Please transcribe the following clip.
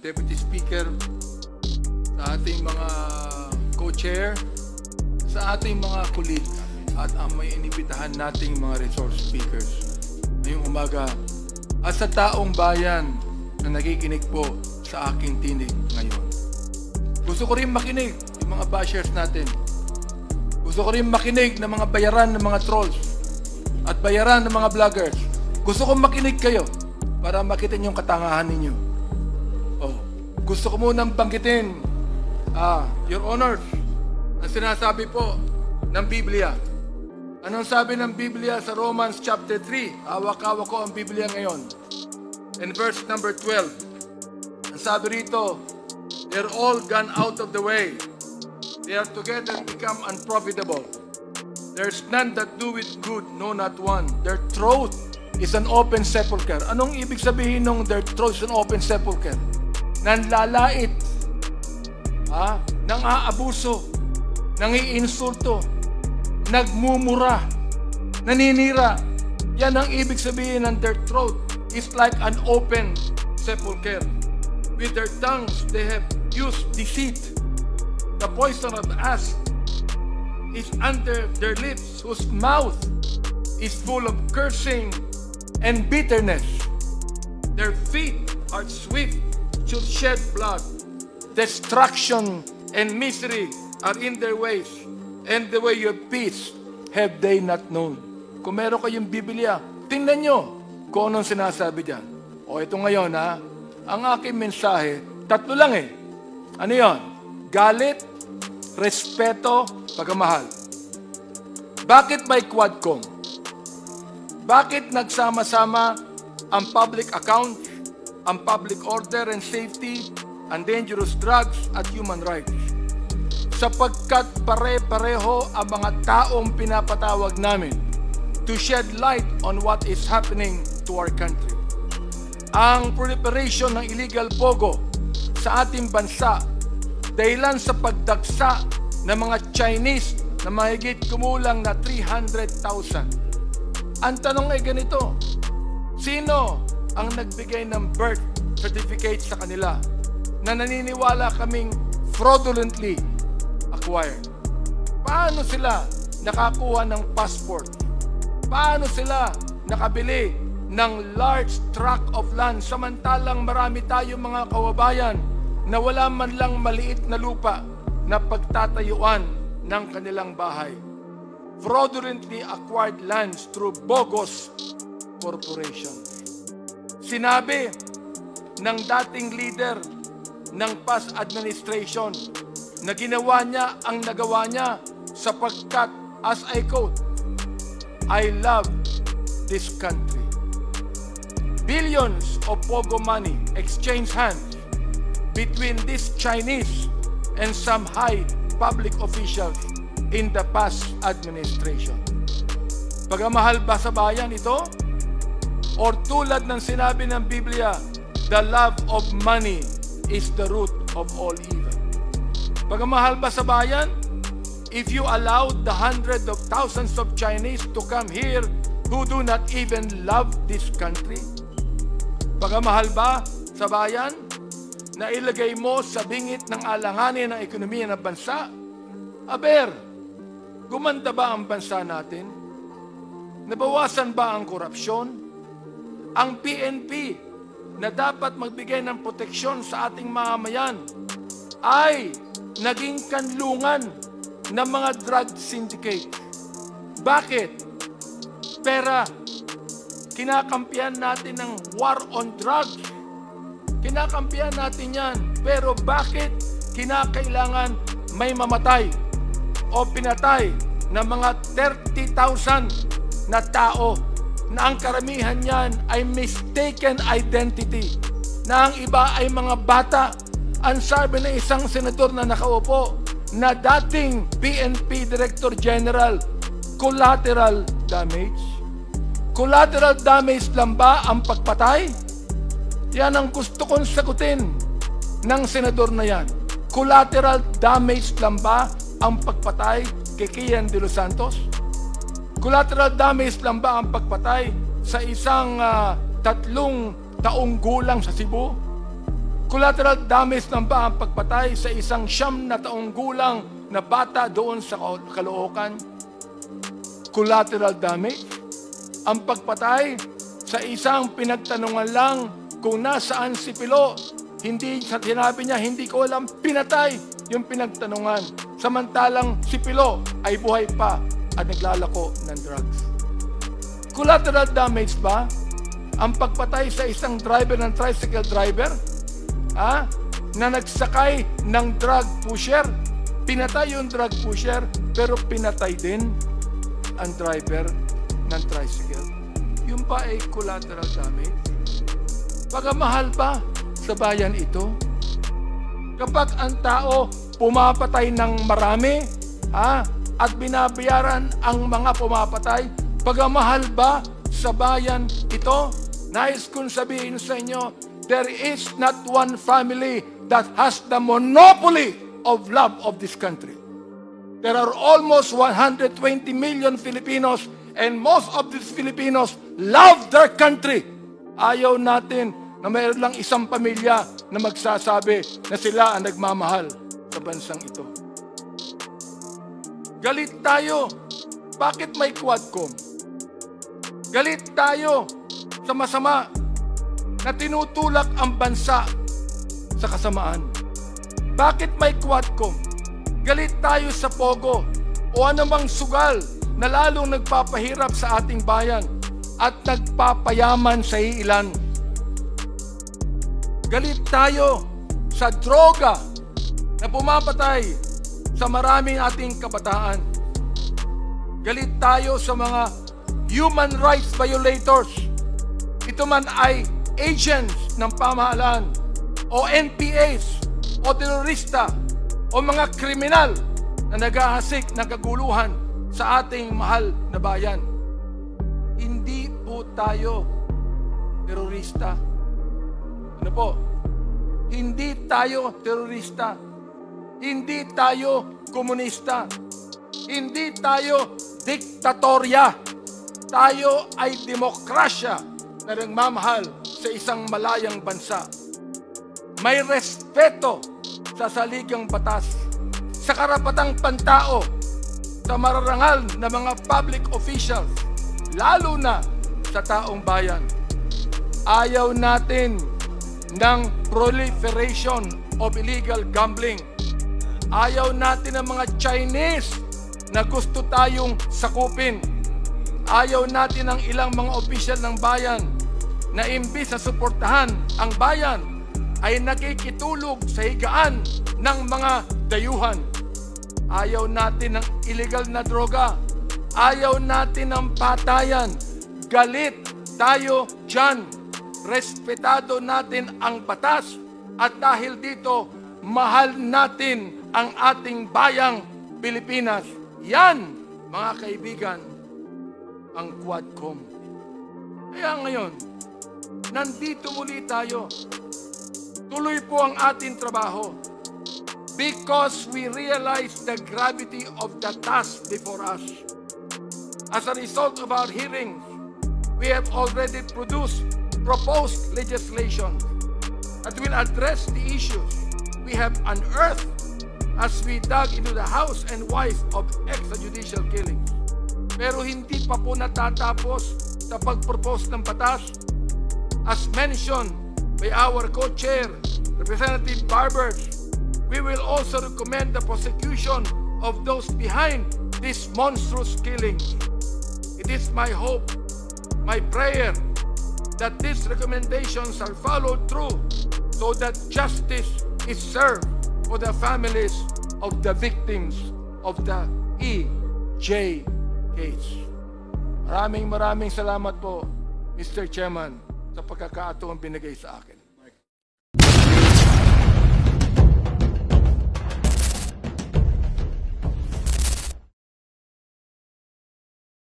Deputy Speaker, sa ating mga co-chair, sa ating mga colleague, at ang may inibitahan nating mga resource speakers ngayong umaga, at sa taong bayan na nakikinig po sa aking tinig ngayon. Gusto ko rin makinig yung mga bashers natin. Gusto ko rin makinig ng mga bayaran ng mga trolls at bayaran ng mga vloggers. Gusto ko makinig kayo para makita niyo yung katangahan ninyo. Oh, gusto ko munang banggitin, Your Honor, ang sinasabi po ng Biblia. Anong sabi ng Biblia sa Romans chapter 3? Hawak-hawak ko ang Biblia ngayon. In verse number 12, ang sabi rito, they're all gone out of the way. They are together become unprofitable. There's none that do it good, no not one. Their throat is an open sepulcher. Anong ibig sabihin ng their throat is an open sepulcher? Nanlalait, nang-aabuso, nang-iinsulto, nagmumura, naninira. Yan ang ibig sabihin ng their throat is like an open sepulcher. With their tongues they have used deceit. The poison of asp is under their lips, whose mouth is full of cursing and bitterness. Their feet are swift to shed blood. Destruction and misery are in their ways, and the way of peace have they not known. Kung meron kayong Biblia, tingnan nyo kung anong sinasabi dyan. O ito ngayon ang aking mensahe, tatlo lang Ano yon? Galit, respeto, pagmamahal. Bakit may Quadcom? Bakit nagsama-sama ang public account, ang public order and safety, ang dangerous drugs at human rights? Sapagkat pare-pareho ang mga taong pinapatawag namin to shed light on what is happening to our country. Ang proliferation ng illegal pogo sa ating bansa dahilan sa pagdagsa ng mga Chinese na mahigit kumulang na 300,000. Ang tanong ay ganito, sino ang nagbigay ng birth certificate sa kanila na naniniwala kaming fraudulently acquired? Paano sila nakakuha ng passport? Paano sila nakabili ng large tract of land samantalang marami tayong mga kababayan na wala man lang maliit na lupa na pagtatayuan ng kanilang bahay? Fraudulently acquired lands through bogus corporations. Sinabi ng dating leader ng past administration na ginawa niya ang nagawa niya sapagkat, as I quote, I love this country. Billions of pogo money exchanged hands between these Chinese and some high public officials in the past administration. Pagmamahal ba sa bayan ito? Or tulad ng sinabi ng Biblia, the love of money is the root of all evil. Pagmamahal ba sa bayan? If you allowed the hundreds of thousands of Chinese to come here who do not even love this country? Pagmamahal ba sa bayan na ilagay mo sa bingit ng alanganin ng ekonomiya ng bansa? Aber, gumanda ba ang bansa natin? Nabawasan ba ang korupsyon? Ang PNP na dapat magbigay ng proteksyon sa ating mamamayan ay naging kanlungan ng mga drug syndicate. Bakit? Pera. Kinakampihan natin ng war on drugs. Kinakampihan natin yan. Pero bakit kinakailangan may mamatay o pinatay ng mga 30,000 na tao na ang karamihan niyan ay mistaken identity, na ang iba ay mga bata? Ang sabi ng isang senador na nakaupo na dating PNP Director General, collateral damage. Collateral damage lang ba ang pagpatay? Yan ang gusto kong sagutin ng senador na yan. Collateral damage lang ba ang pagpatay kay Kian de los Santos? Collateral damage lang ba ang pagpatay sa isang 3 taong gulang sa Cebu? Collateral damage ng ba ang pagpatay sa isang 9 na taong gulang na bata doon sa Caloocan? Collateral damage? Ang pagpatay sa isang pinagtanungan lang kung nasaan si Pilo, hindi sa sinabi niya, hindi ko alam, pinatay yung pinagtanungan. Samantalang si Pilo ay buhay pa at naglalako ng drugs. Collateral damage ba ang pagpatay sa isang driver ng tricycle driver? Na nagsakay ng drug pusher? Pinatay yung drug pusher, pero pinatay din ang driver ng tricycle. Yung pa ay collateral damage. Pagamahal ba sa bayan ito? Kapag ang tao pumapatay ng marami, at binabayaran ang mga pumapatay, pagamahal ba sa bayan ito? Nais kong sabihin sa inyo, there is not one family that has the monopoly of love of this country. There are almost 120 million Filipinos, and most of these Filipinos love their country. Ayaw natin na mayroon lang isang pamilya na magsasabi na sila ang nagmamahal sa bansang ito. Galit tayo. Bakit may Quadcom? Galit tayo sa masama na tinutulak ang bansa sa kasamaan. Bakit may Quadcom? Galit tayo sa Pogo o anumang sugal na lalong nagpapahirap sa ating bayan at nagpapayaman sa ilan. Galit tayo sa droga na pumapatay sa maraming ating kabataan. Galit tayo sa mga human rights violators. Ito man ay agents ng pamahalaan o NPAs o terorista o mga kriminal na naghahasik ng kaguluhan sa ating mahal na bayan. Hindi po tayo terorista. Ano po? Hindi tayo terorista. Hindi tayo komunista. Hindi tayo diktatorya. Tayo ay demokrasya na nagmamahal sa isang malayang bansa. May respeto sa saligang batas, sa karapatang pantao, sa mararangal na mga public officials, lalo na sa taong bayan. Ayaw natin ng proliferation of illegal gambling. Ayaw natin ng mga Chinese na gusto tayong sakupin. Ayaw natin ng ilang mga opisyal ng bayan na imbis na suportahan ang bayan ay nakikitulog sa higaan ng mga dayuhan. Ayaw natin ng illegal na droga. Ayaw natin ng patayan. Galit tayo dyan. Respetado natin ang batas at dahil dito, mahal natin ang ating bayang Pilipinas. Yan, mga kaibigan, ang Quadcom. Kaya ngayon, nandito muli tayo. Tuloy po ang ating trabaho because we realize the gravity of the task before us. As a result of our hearings, we have already proposed legislation that will address the issues we have unearthed as we dug into the house and wife of extrajudicial killings. Pero hindi pa po natatapos sa pag-propose ng batas. As mentioned by our co-chair, Representative Barbers, we will also recommend the prosecution of those behind these monstrous killings. It is my hope, my prayer, that these recommendations are followed through so that justice is served for the families of the victims of the EJ case. Maraming salamat po, Mr. Chairman, sa pagkakataong binigay sa akin.